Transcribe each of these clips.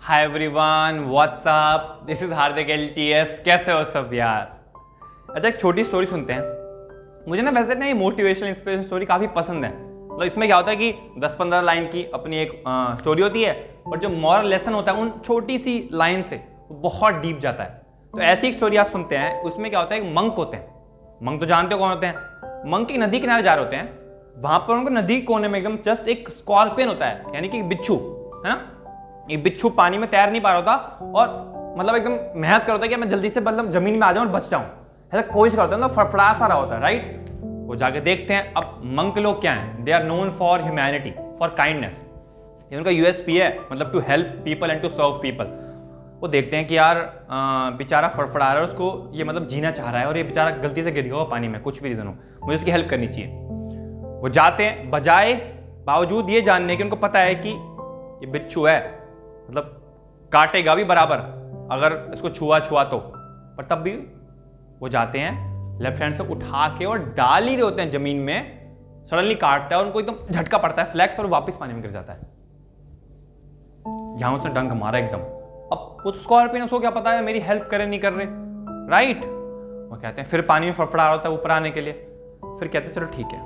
Hi everyone, what's up, this is Hardik LTS। कैसे हो सब यार? अच्छा, एक छोटी स्टोरी सुनते हैं। मुझे ना वैसे ना ये मोटिवेशनल इंस्पिरेशन स्टोरी काफ़ी पसंद है। मतलब इसमें क्या होता है कि 10-15 लाइन की अपनी एक स्टोरी होती है और जो मॉरल लेसन होता है उन छोटी सी लाइन से वो बहुत डीप जाता है। तो ऐसी एक स्टोरी आज सुनते हैं। उसमें क्या होता है, एक मंक होते हैं। मंक तो जानते हो कौन होते हैं? मंक एक नदी किनारे जा रहे होते हैं। वहां पर उनको नदी के कोने में एकदम जस्ट एक स्कॉर्पियन होता है, यानी कि बिच्छू है ना। एक बिच्छू पानी में तैर नहीं पा रहा होता और मतलब एकदम मेहनत कर होता है कि मैं जल्दी से मतलब जमीन में आ जाऊं और बच जाऊं, ऐसा कोशिश करता है, मतलब फड़फड़ा सा रहा होता है, राइट। वो जाके देखते हैं। अब मंक लोग क्या हैं? They are known for humanity, for kindness. ये उनका USP है, मतलब to help people and to serve people. वो देखते हैं कि यार बेचारा फड़फड़ा रहा है, उसको ये मतलब जीना चाह रहा है और ये बेचारा गलती से गिर गया पानी में, कुछ भी रीजन हो, मुझे उसकी हेल्प करनी चाहिए। वो जाते हैं बजाय बावजूद ये जानने के उनको पता है कि ये बिच्छू है, मतलब काटेगा भी बराबर अगर इसको छुआ तो, पर तब भी वो जाते हैं लेफ्ट हैंड से उठा के और डाल ही रहे होते हैं जमीन में। सडनली काटता है और उनको एकदम झटका पड़ता है, फ्लैक्स, और वापस पानी में गिर जाता है। यहां उसने डंक मारा एकदम। अब वो तो स्कॉर्पियन, उसको क्या पता है मेरी हेल्प करे नहीं कर रहे, राइट। वो कहते हैं, फिर पानी में फड़फड़ा रहा होता है ऊपर आने के लिए। फिर कहते हैं चलो ठीक है,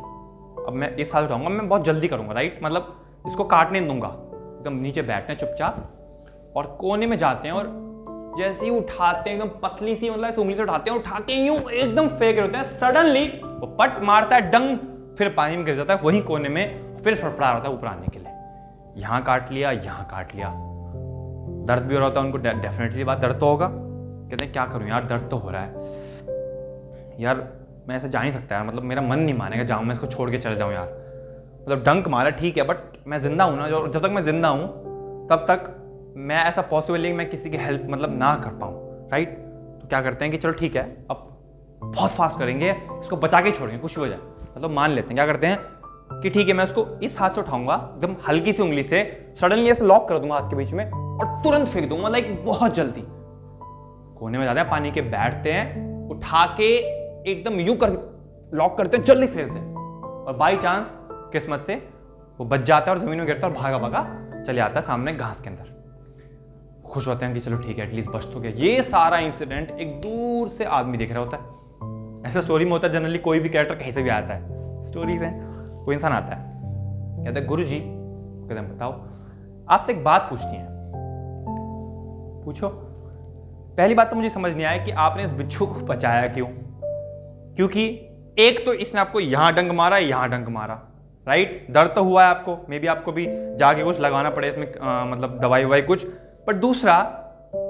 अब मैं इस हाथ उठाऊंगा, मैं बहुत जल्दी करूंगा, राइट, मतलब इसको काटने दूंगा। एकदम नीचे बैठते हैं चुपचाप और कोने में जाते हैं और जैसे ही उठाते हैं एकदम पतली सी, मतलब उंगली से उठाते हैं, उठा के यूं एकदम फेंक रहे होते हैं। सडनली वो पट मारता है डंग, फिर पानी में गिर जाता है वहीं कोने में, फिर फड़फड़ा रहा होता है ऊपर आने के लिए। यहां काट लिया, यहां काट लिया। दर्द भी हो रहा होता है उनको, डेफिनेटली बात दर्द तो होगा। कहते हैं क्या करूं यार, दर्द तो हो रहा है यार, मैं ऐसे जा नहीं सकता यार, मतलब मेरा मन नहीं मानेगा जाऊं, मैं इसको छोड़ के चले जाऊं यार। मतलब डंक मारा ठीक है, बट मैं जिंदा हूं ना, जब तक मैं जिंदा हूं तब तक मैं ऐसा पॉसिबल है कि मैं किसी की हेल्प मतलब ना कर पाऊं, राइट। तो क्या करते हैं कि चलो ठीक है, अब बहुत फास्ट करेंगे, इसको बचा के छोड़ेंगे, कुछ भी हो जाए, मतलब मान लेते हैं। क्या करते हैं कि ठीक है, मैं उसको इस हाथ से उठाऊंगा एकदम हल्की सी उंगली से, सडनली ऐसे लॉक कर दूंगा हाथ के बीच में और तुरंत फेंक दूंगा, लाइक बहुत जल्दी। कोने में जाते हैं, पानी के बैठते हैं, उठा के एकदम यूं कर लॉक करते हैं, जल्दी फेंकते हैं और बाई चांस किस्मत से वो बच जाता है और जमीन में गिरता है और भागा भागा चले आता है सामने घास के अंदर। खुश होते हैं कि चलो ठीक है, एटलीस्ट बच तो गया। ये सारा इंसिडेंट एक दूर से आदमी देख रहा होता है। ऐसा स्टोरी में होता है जनरली, कोई भी कैरेक्टर कहीं से भी आता है स्टोरी में, कोई इंसान आता है, कहता है गुरु जी, कहते हैं बताओ, आपसे एक बात पूछनी है। पूछो। पहली बात तो मुझे समझ नहीं आया कि आपने इस बिच्छू को बचाया क्यों? क्योंकि एक तो इसने आपको यहां डंक मारा, यहां डंक मारा, राइट। दर्द तो हुआ है आपको, मे बी आपको भी जाके कुछ लगाना पड़े इसमें, मतलब दवाई ववाई कुछ। पर दूसरा,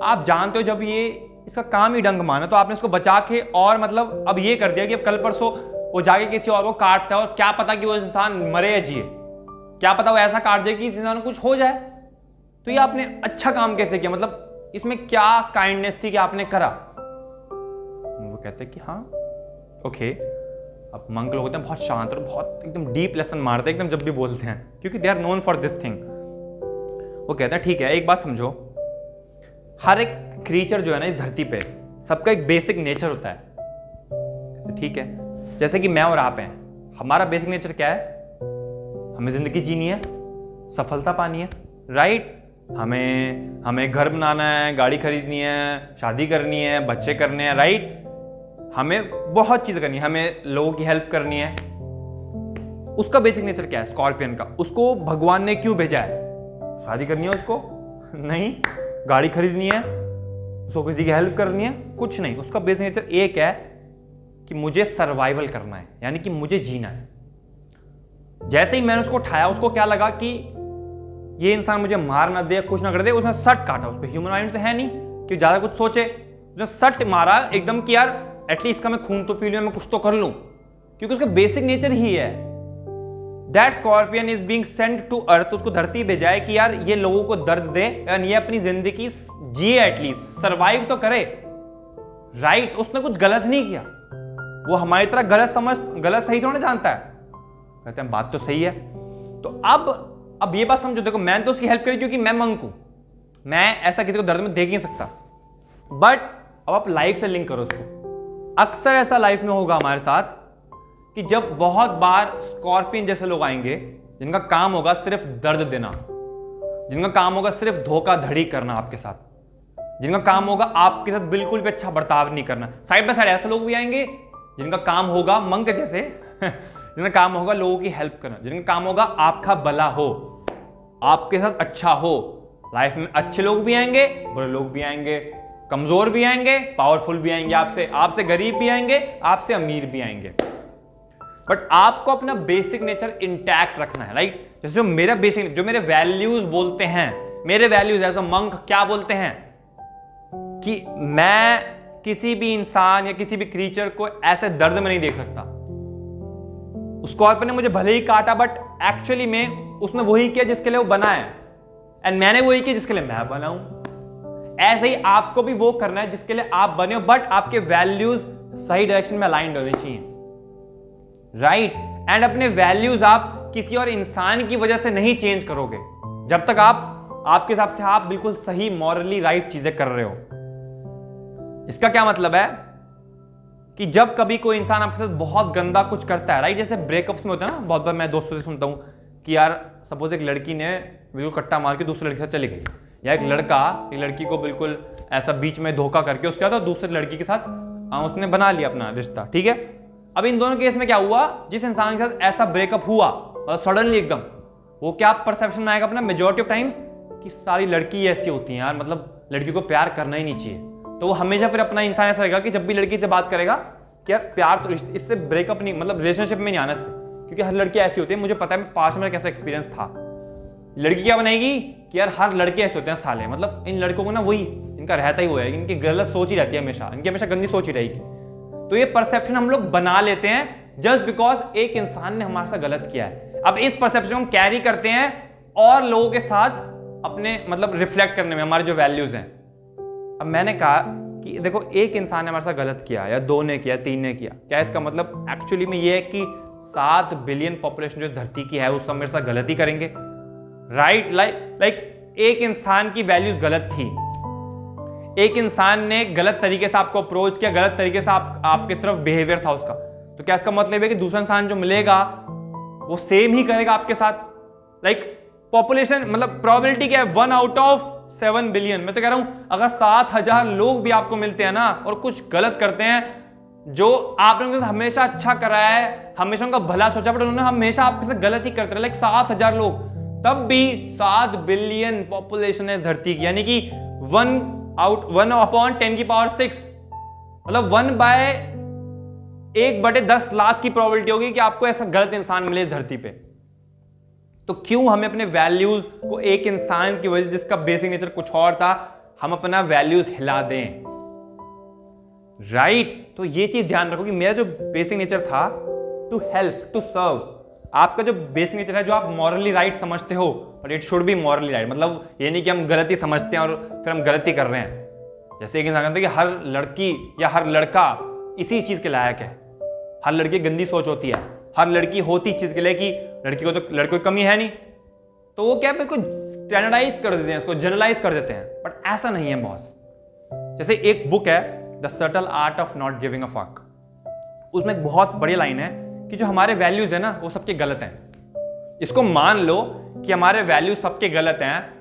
आप जानते हो जब ये इसका काम ही डंक मारना, तो आपने इसको बचा के और मतलब अब ये कर दिया कि अब कल परसों वो जाके किसी और को काटता है और क्या पता कि वो इंसान मरे या जिए, क्या पता वो ऐसा काट जाए कि इस इंसान को कुछ हो जाए। तो ये आपने अच्छा काम कैसे किया, मतलब इसमें क्या काइंडनेस थी कि आपने करा? वो कहते हैं कि हाँ ओके। अब मंक लोग होते हैं बहुत शांत और बहुत एकदम डीप लेसन मारते हैं एकदम जब भी बोलते हैं, क्योंकि they are known for this thing. वो कहते हैं ठीक है, एक बात समझो, हर एक क्रीचर जो है ना इस धरती पे, सबका एक बेसिक नेचर होता है, ठीक है। जैसे कि मैं और आप हैं, हमारा बेसिक नेचर क्या है? हमें जिंदगी जीनी है, सफलता पानी है, राइट। हमें घर बनाना है, गाड़ी खरीदनी है, शादी करनी है, बच्चे करने हैं, राइट। हमें बहुत चीजें करनी है, हमें लोगों की हेल्प करनी है। उसका बेसिक नेचर क्या है स्कॉर्पियन का? उसको भगवान ने क्यों भेजा है? शादी करनी है उसको? नहीं। गाड़ी खरीदनी है? उसको किसी की हेल्प करनी है? कुछ नहीं। उसका बेसिक नेचर एक है कि मुझे सर्वाइवल करना है, यानी कि मुझे जीना है। जैसे ही मैंने उसको उठाया, उसको क्या लगा कि ये इंसान मुझे मार ना दे, कुछ ना कर दे, उसने सट काटा। उस पर ह्यूमन माइंड तो है नहीं कि ज्यादा कुछ सोचे, उसने सट मारा एकदम कि यार एटलीस्ट इसका मैं खून तो पी लूं, मैं कुछ तो कर लूं, क्योंकि उसका बेसिक नेचर ही है। That scorpion is being sent to earth. उसको धरती भेजा है कि यार ये लोगों को दर्द दे, यार ये अपनी जिंदगी जिए, एटलीस्ट सर्वाइव तो करे, राइट। उसने कुछ गलत नहीं किया, वो हमारी तरह गलत सही थोड़ा जानता है। कहते हैं बात तो सही है। तो अब ये बात समझो, देखो मैंने तो उसकी हेल्प करी क्योंकि मैं मंक हूं, मैं ऐसा किसी को दर्द में देख नहीं सकता। बट अब आप लाइफ से लिंक करो उसको। अक्सर ऐसा लाइफ में होगा हमारे साथ कि जब बहुत बार स्कॉर्पियन जैसे लोग आएंगे जिनका काम होगा सिर्फ दर्द देना, जिनका काम होगा सिर्फ धोखाधड़ी करना आपके साथ, जिनका काम होगा आपके साथ बिल्कुल भी अच्छा बर्ताव नहीं करना। साइड बाय साइड ऐसे लोग भी आएंगे जिनका काम होगा मंक जैसे जिनका काम होगा लोगों की हेल्प करना, जिनका काम होगा आपका भला हो, आपके साथ अच्छा हो। लाइफ में अच्छे लोग भी आएंगे, बुरे लोग भी आएंगे, कमजोर भी आएंगे, पावरफुल भी आएंगे, आपसे गरीब भी आएंगे, आपसे अमीर भी आएंगे। बट आपको अपना बेसिक नेचर इंटैक्ट रखना है, राइट। जैसे जो मेरा बेसिक, जो मेरे वैल्यूज बोलते हैं, मेरे वैल्यूज एज अ मंक क्या बोलते हैं कि मैं किसी भी इंसान या किसी भी क्रीचर को ऐसे दर्द में नहीं देख सकता। उस स्कॉर्पियन ने मुझे भले ही काटा, बट एक्चुअली में उसने वही किया जिसके लिए वो बना है, एंड मैंने वही किया जिसके लिए मैं बना हूं। ऐसे ही आपको भी वो करना है जिसके लिए आप बने हो, बट आपके वैल्यूज सही डायरेक्शन में अलाइंड होने चाहिए, राइट। एंड अपने वैल्यूज आप किसी और इंसान की वजह से नहीं चेंज करोगे जब तक आपके हिसाब से आप बिल्कुल सही मॉरली राइट चीजें कर रहे हो। इसका क्या मतलब है कि जब कभी कोई इंसान आपके साथ बहुत गंदा कुछ करता है, राइट, जैसे ब्रेकअप्स में होता है ना, बहुत बार मैं दोस्तों से सुनता हूं कि यार सपोज एक लड़की ने बिल्कुल कट्टा मार के दूसरे लड़के के साथ चली गई, या एक लड़का एक लड़की को बिल्कुल ऐसा बीच में धोखा करके उसके बाद दूसरे लड़की के साथ उसने बना लिया अपना रिश्ता, ठीक है। अब इन दोनों केस में क्या हुआ, जिस इंसान के साथ ऐसा ब्रेकअप हुआ और सडनली एकदम, वो क्या परसेप्शन में आएगा अपना मेजॉरिटी ऑफ टाइम्स कि सारी लड़की ऐसी होती है यार, मतलब लड़की को प्यार करना ही नहीं चाहिए। तो वो हमेशा फिर अपना इंसान ऐसा रहेगा कि जब भी लड़की से बात करेगा कि यार प्यार तो इससे ब्रेकअप नहीं, मतलब रिलेशनशिप में नहीं आना से, क्योंकि हर लड़की ऐसी होती है। मुझे पता है पास्ट में कैसा एक्सपीरियंस था। लड़की क्या बनाएगी कि यार हर लड़के ऐसे होते हैं साले, मतलब इन लड़कों को ना वही इनका रहता ही हुआ है, इनकी गलत सोच ही रहती है हमेशा, इनकी हमेशा गंदी सोच ही रहेगी। तो ये परसेप्शन हम लोग बना लेते हैं जस्ट बिकॉज एक इंसान ने हमारे साथ गलत किया है। अब इस परसेप्शन हम कैरी करते हैं और लोगों के साथ अपने मतलब रिफ्लेक्ट करने में हमारे जो वैल्यूज हैं। अब मैंने कहा कि देखो एक इंसान ने हमारे साथ गलत किया, या 2 ने किया, 3 ने किया, क्या इसका मतलब एक्चुअली में ये है कि 7 बिलियन पॉपुलेशन जो इस धरती की है वो सब मेरे साथ गलत ही करेंगे, राइट। लाइक एक इंसान की वैल्यूज गलत थी, एक इंसान ने गलत तरीके से आपको अप्रोच किया, गलत तरीके से आपके तरफ बिहेवियर था उसका, तो क्या इसका मतलब है कि दूसरा इंसान जो मिलेगा वो सेम ही करेगा आपके साथ। लाइक पॉपुलेशन मतलब प्रोबेबिलिटी क्या है, 1 आउट ऑफ 7 बिलियन। मैं तो कह रहा हूं अगर 7000 लोग भी आपको मिलते हैं ना और कुछ गलत करते हैं, जो आपने उनके साथ हमेशा अच्छा कराया है, हमेशा उनका भला सोचा, बट उन्होंने हमेशा आपके साथ गलत ही करते रहे, लाइक 7000 लोग, तब भी 7 बिलियन पॉपुलेशन है इस धरती की, यानी कि 1/10⁶, मतलब 1/10 लाख की प्रोबेबिलिटी होगी कि आपको ऐसा गलत इंसान मिले इस धरती पे। तो क्यों हमें अपने वैल्यूज को एक इंसान की वजह जिसका बेसिक नेचर कुछ और था, हम अपना वैल्यूज हिला दें, राइट। तो ये चीज ध्यान रखो कि मेरा जो बेसिक नेचर था टू हेल्प, टू सर्व, आपका जो बेसिक नेचर है जो आप मॉरली राइट समझते हो, but it should be morally right. मतलब ये नहीं कि हम गलती समझते हैं और फिर हम गलती कर रहे हैं। जैसे एक इंसान कहता है कि हर लड़की या हर लड़का इसी चीज के लायक है, हर लड़की गंदी सोच होती है, हर लड़की होती चीज के लिए कि लड़की को तो लड़कों की कमी है नहीं, तो वो क्या बिल्कुल स्टैंडर्डाइज कर देते हैं, इसको जनरलाइज कर देते हैं, बट ऐसा नहीं है बॉस। जैसे एक बुक है the subtle art of not giving a fuck, उसमें एक बहुत बड़ी लाइन है कि जो हमारे वैल्यूज है ना वो सबके गलत हैं। इसको मान लो कि हमारे वैल्यूज सबके गलत हैं,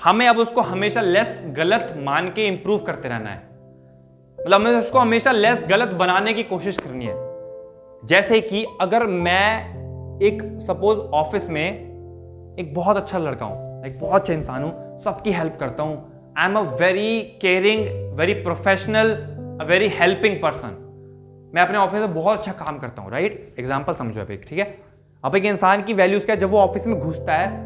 हमें अब उसको हमेशा लेस गलत मान के इंप्रूव करते रहना है, मतलब हमें उसको हमेशा लेस गलत बनाने की कोशिश करनी है। जैसे कि अगर मैं एक सपोज ऑफिस में एक बहुत अच्छा लड़का हूं, एक बहुत अच्छा इंसान हूं, सबकी हेल्प करता हूं, I am a very caring, very professional, a very helping person, मैं अपने ऑफिस में बहुत अच्छा काम करता हूं, राइट। एग्जांपल समझो अब एक, ठीक है। अब एक इंसान की वैल्यूज क्या है, जब वो ऑफिस में घुसता है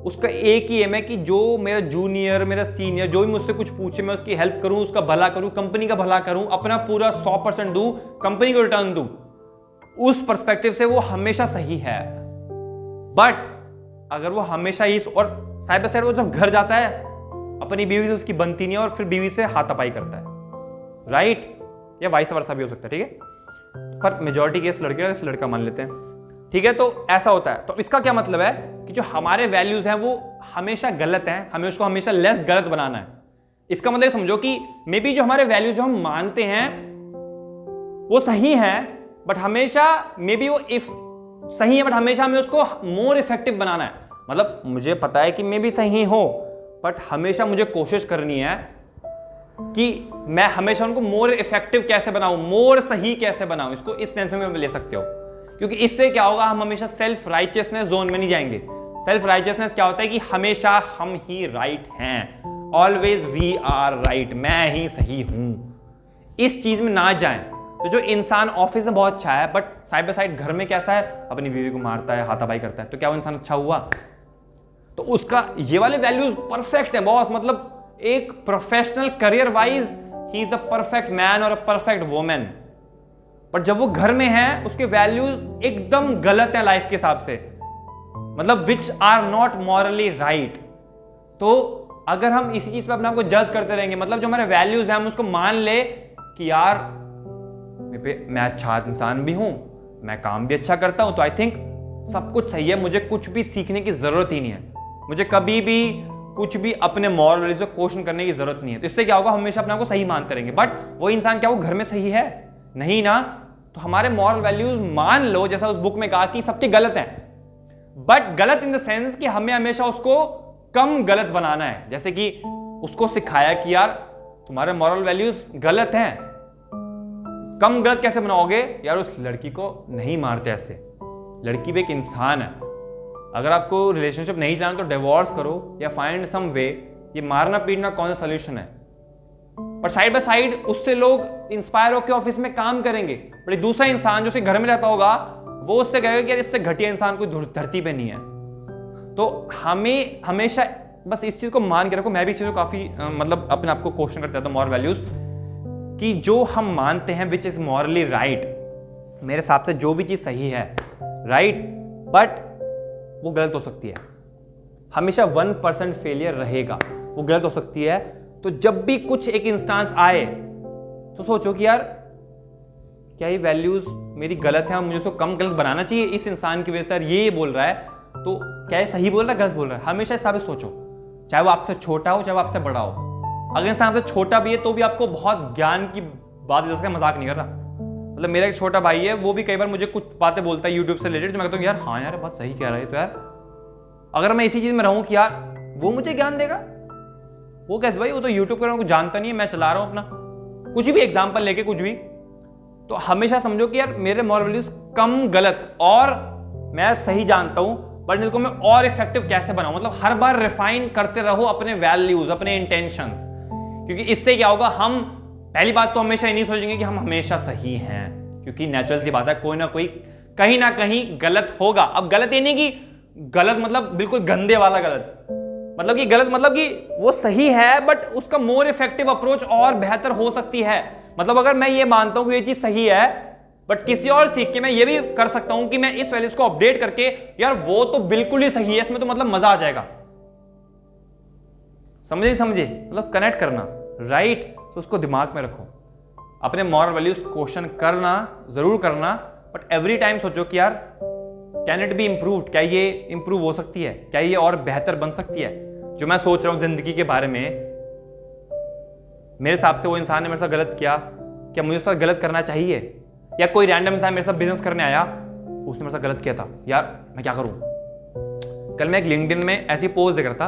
उसका एक ही एम है कि जो मेरा जूनियर, मेरा सीनियर जो भी मुझसे कुछ पूछे मैं उसकी हेल्प करूं, उसका भला करूं, कंपनी का भला करूं, अपना पूरा 100% दूं, कंपनी को रिटर्न दूं। उस पर्सपेक्टिव से वो हमेशा सही है। बट अगर वो हमेशा इस और साइड बाय साइड वो जब घर जाता है अपनी बीवी से उसकी बनती नहीं है और फिर बीवी से हाथापाई करता है, राइट, या वाइस वर्सा भी हो सकता है, ठीक है, पर मेजॉरिटी केस लड़के का, इस लड़का मान लेते हैं, ठीक है। तो ऐसा होता है। तो इसका क्या मतलब है कि जो हमारे वैल्यूज हैं वो हमेशा गलत हैं, हमें उसको हमेशा लेस गलत बनाना है। इसका मतलब समझो कि मे बी जो हमारे वैल्यूज जो हम मानते हैं वो सही है, बट हमेशा मे बी वो इफ सही है, बट हमेशा हमें उसको मोर इफेक्टिव बनाना है, मतलब मुझे पता है कि मैं भी सही हूं, बट हमेशा मुझे कोशिश करनी है कि मैं हमेशा उनको मोर इफेक्टिव कैसे बनाऊं, मोर सही कैसे बनाऊं। इसको इस सेंस में ले सकते हो, क्योंकि इससे क्या होगा, हम हमेशा सेल्फ राइचियसनेस जोन में नहीं जाएंगे। सेल्फ राइचियसनेस क्या होता है कि हमेशा हम ही राइट हैं, ऑलवेज वी आर राइट, मैं ही सही हूं। इस चीज में ना जाएं। तो जो इंसान ऑफिस में बहुत अच्छा है बट साइड बाय साइड घर में कैसा है, अपनी बीवी को मारता है, हाथापाई करता है, तो क्या वो इंसान अच्छा हुआ? तो उसका ये वाले वैल्यूज परफेक्ट है बॉस, मतलब एक professional career wise he is a perfect man और अ परफेक्ट वुमेन। पर जब वो घर में है उसके वैल्यूज एकदम गलत हैं लाइफ के हिसाब से, मतलब which are not morally right. तो अगर हम इसी चीज पे अपने आप को जज करते रहेंगे, मतलब जो हमारे वैल्यूज हैं हम उसको मान ले कि यार मैं अच्छा इंसान भी हूं, मैं काम भी अच्छा करता हूं, तो आई थिंक सब कुछ सही है, मुझे कुछ भी सीखने की जरूरत ही नहीं है, मुझे कभी भी कुछ भी अपने मॉरल वैल्यूज को क्वेश्चन करने की जरूरत नहीं है। तो इससे क्या होगा, हमेशा अपने आप को सही मानते रहेंगे। बट वो इंसान क्या वो घर में सही है? नहीं ना। तो हमारे मॉरल वैल्यूज मान लो, जैसा उस बुक में कहा कि सबके गलत हैं, बट गलत इन द सेंस कि हमें हमेशा उसको कम गलत बनाना है। जैसे कि उसको सिखाया कि यार तुम्हारे मॉरल वैल्यूज गलत हैं, कम गलत कैसे बनाओगे? यार उस लड़की को नहीं मारते ऐसे, लड़की भी एक इंसान है। अगर आपको रिलेशनशिप नहीं चलाना तो डिवोर्स करो या फाइंड सम वे। ये मारना पीटना कौन सा सोल्यूशन है? पर साइड बाय साइड उससे लोग इंस्पायर होकर ऑफिस में काम करेंगे, बट दूसरा इंसान जो उसके घर में रहता होगा वो उससे कहेगा कि यार इससे घटिया इंसान कोई धरती पे नहीं है। तो हमें हमेशा बस इस चीज को मान के रखो। मैं भी इस चीज को काफी मतलब अपने आप को क्वेश्चन करता था, मॉरल वैल्यूज कि जो हम मानते हैं विच इज मॉरली राइट, मेरे हिसाब से जो भी चीज सही है राइट, बट वो गलत हो सकती है। हमेशा 1% फेलियर रहेगा, वो गलत हो सकती है। तो जब भी कुछ एक इंस्टांस आए तो सोचो कि यार क्या ये वैल्यूज मेरी गलत है और मुझे उसको कम गलत बनाना चाहिए इस इंसान की वजह से, ये बोल रहा है तो क्या ये सही बोल रहा है गलत बोल रहा है? हमेशा इस हिसाब से सोचो, चाहे वो आपसे छोटा हो चाहे वो आपसे बड़ा हो। अगर इंसान आपसे छोटा भी है तो भी आपको बहुत ज्ञान की बात, जैसे मजाक नहीं कर रहा। मतलब मेरा एक छोटा भाई है, वो भी कई बार मुझे कुछ बातें बोलता है यूट्यूब से रिलेटेड, तो मैं कहता हूँ यार हाँ यार बात सही कह रहा है तो यार। अगर मैं इसी चीज में रहूं कि यार वो मुझे ज्ञान देगा, वो कैसे भाई, वो तो यूट्यूब कर रहा हूँ, जानता नहीं है, मैं चला रहा हूँ अपना कुछ भी एग्जाम्पल लेके कुछ भी। तो हमेशा समझो कि यार मेरे मॉरल वैल्यूज कम गलत और मैं सही जानता हूं, बट इनको मैं और इफेक्टिव कैसे बनाऊं। मतलब हर बार रिफाइन करते रहो अपने वैल्यूज, अपने इंटेंशंस, क्योंकि इससे क्या होगा, हम पहली बात तो हमेशा ये नहीं सोचेंगे कि हम हमेशा सही हैं, क्योंकि नेचुरल सी बात है कोई ना कोई कहीं ना कहीं गलत होगा। अब गलत ये नहीं कि गलत मतलब बिल्कुल गंदे वाला गलत, मतलब कि गलत मतलब कि वो सही है बट उसका मोर इफेक्टिव अप्रोच और बेहतर हो सकती है। मतलब अगर मैं ये मानता हूं कि ये चीज सही है बट किसी और सीख के मैं ये भी कर सकता हूं कि मैं इस वैल्यूज को अपडेट करके यार वो तो बिल्कुल ही सही है, इसमें तो मतलब मजा आ जाएगा। समझे नहीं समझे? मतलब कनेक्ट करना राइट। तो उसको दिमाग में रखो, अपने मॉरल वैल्यूज क्वेश्चन करना जरूर करना, बट एवरी टाइम सोचो कि यार कैन इट बी इम्प्रूव्ड, क्या ये इंप्रूव हो सकती है, क्या ये और बेहतर बन सकती है। जो मैं सोच रहा हूं जिंदगी के बारे में, मेरे हिसाब से वो इंसान ने मेरे साथ गलत किया, क्या मुझे उसके साथ गलत करना चाहिए? या कोई रैंडम इंसान मेरे साथ बिजनेस करने आया, उसने मेरे साथ गलत किया था, यार मैं क्या करूं? कल मैं एक लिंक्डइन में ऐसी पोस्ट देख रहा था,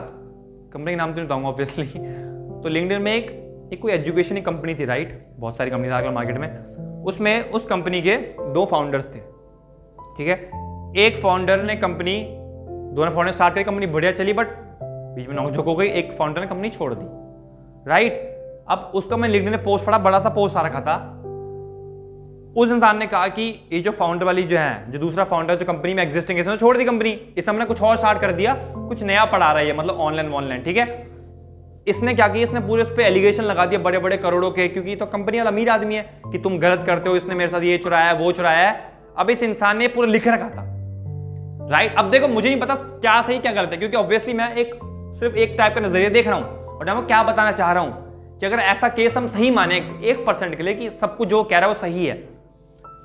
कंपनी का नाम तो नहीं बताऊंगा ऑब्वियसली। तो लिंक्डइन में एक कोई एजुकेशन की कंपनी थी राइट, बहुत सारी कंपनी आजकल मार्केट में। उसमें उस कंपनी के 2 फाउंडर्स थे, ठीक है। एक फाउंडर ने कंपनी, दोनों फाउंडर स्टार्ट करी, कंपनी बढ़िया चली, बट बीच में नोकझोंक हो गई, एक फाउंडर ने कंपनी छोड़ दी राइट। अब उसका मैं लिंक्डइन में पोस्ट पढ़ा, बड़ा सा पोस्ट आ रखा था। उस इंसान ने कहा कि ये जो फाउंडर वाली जो है, जो दूसरा फाउंडर जो कंपनी में एग्जिस्टिंग है, इसने छोड़ दी कंपनी, इस हमने कुछ और स्टार्ट कर दिया, कुछ नया पढ़ा रहा है, मतलब ऑनलाइन, ठीक है। इसने क्या किया, इसने पूरे उस पर एलिगेशन लगा दिया बड़े बड़े करोड़ों के, क्योंकि तो कंपनी वाला अमीर आदमी है, कि तुम गलत करते हो, इसने मेरे साथ ये चुराया है वो चुराया है। अब इस इंसान ने पूरा लिख रखा था राइट। अब देखो मुझे नहीं पता क्या सही क्या गलत है, क्योंकि ऑब्वियसली मैं सिर्फ एक टाइप का नजरिया देख रहा हूं, और मैं क्या बताना चाह रहा हूं कि अगर ऐसा केस हम सही माने 1% के लिए कि सब कुछ जो कह रहा है वो सही है,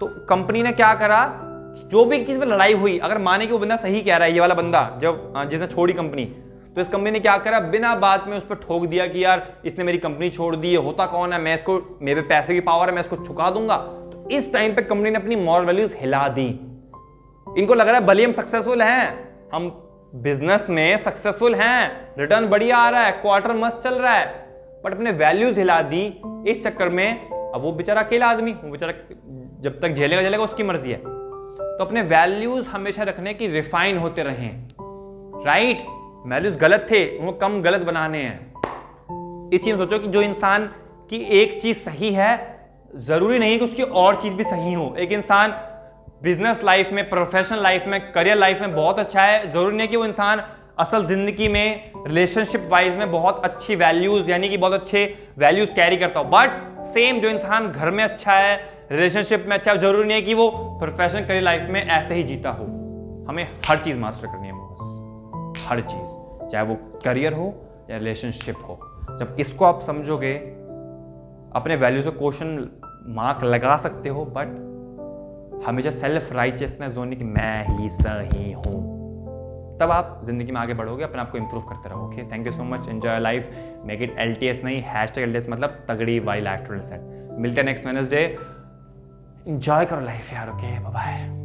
तो कंपनी ने क्या करा, जो भी एक चीज में लड़ाई हुई, अगर माने कि वो बंदा सही कह रहा है, ये वाला बंदा जब जिसने छोड़ी कंपनी, तो इस कंपनी ने क्या करा, बिना बात में उस पर ठोक दिया कि यार इसने मेरी कंपनी छोड़ दी है, होता कौन है, मैं इसको, मेरे पैसे की पावर है, मैं इसको चुका दूंगा। तो इस टाइम पे कंपनी ने अपनी मॉरल वैल्यूज हिला दी। इनको लग रहा है भले हम सक्सेसफुल हैं, हम बिजनेस में सक्सेसफुल हैं, रिटर्न बढ़िया आ रहा है, क्वार्टर मस्त चल रहा है, बट अपने वैल्यूज हिला दी इस चक्कर में। अब वो बेचारा अकेला आदमी, वो बेचारा जब तक झेलेगा झेलेगा, उसकी मर्जी है। तो अपने वैल्यूज हमेशा रखने की रिफाइन होते रहें, राइट। वैल्यूज गलत थे, उनको कम गलत बनाने हैं। इस चीज में सोचो कि जो इंसान की एक चीज सही है, जरूरी नहीं कि उसकी और चीज भी सही हो। एक इंसान बिजनेस लाइफ में, प्रोफेशनल लाइफ में, करियर लाइफ में बहुत अच्छा है, जरूरी नहीं कि वो इंसान असल जिंदगी में रिलेशनशिप वाइज में बहुत अच्छी वैल्यूज, यानी कि बहुत अच्छे वैल्यूज कैरी करता हो। बट सेम जो इंसान घर में अच्छा है, रिलेशनशिप में अच्छा है, जरूरी नहीं है कि वो प्रोफेशनल करियर लाइफ में ऐसे ही जीता हो। हमें हर चीज मास्टर करनी है बस, हर चीज, चाहे वो करियर हो या रिलेशनशिप हो। जब इसको आप समझोगे, अपने वैल्यूज को क्वेश्चन मार्क लगा सकते हो, बट हमेशा सेल्फ राइचियसनेस होने की मैं ही सही हूं, तब आप जिंदगी में आगे बढ़ोगे, अपने आप को इंप्रूव करते रहोगे। Thank you so much, enjoy life, make it LTS नहीं #LTS, मतलब तगड़ी वाली लाइफ। मिलते हैं नेक्स्ट वेडनेसडे। एंजॉय करो लाइफ यार, ओके, बाय बाय।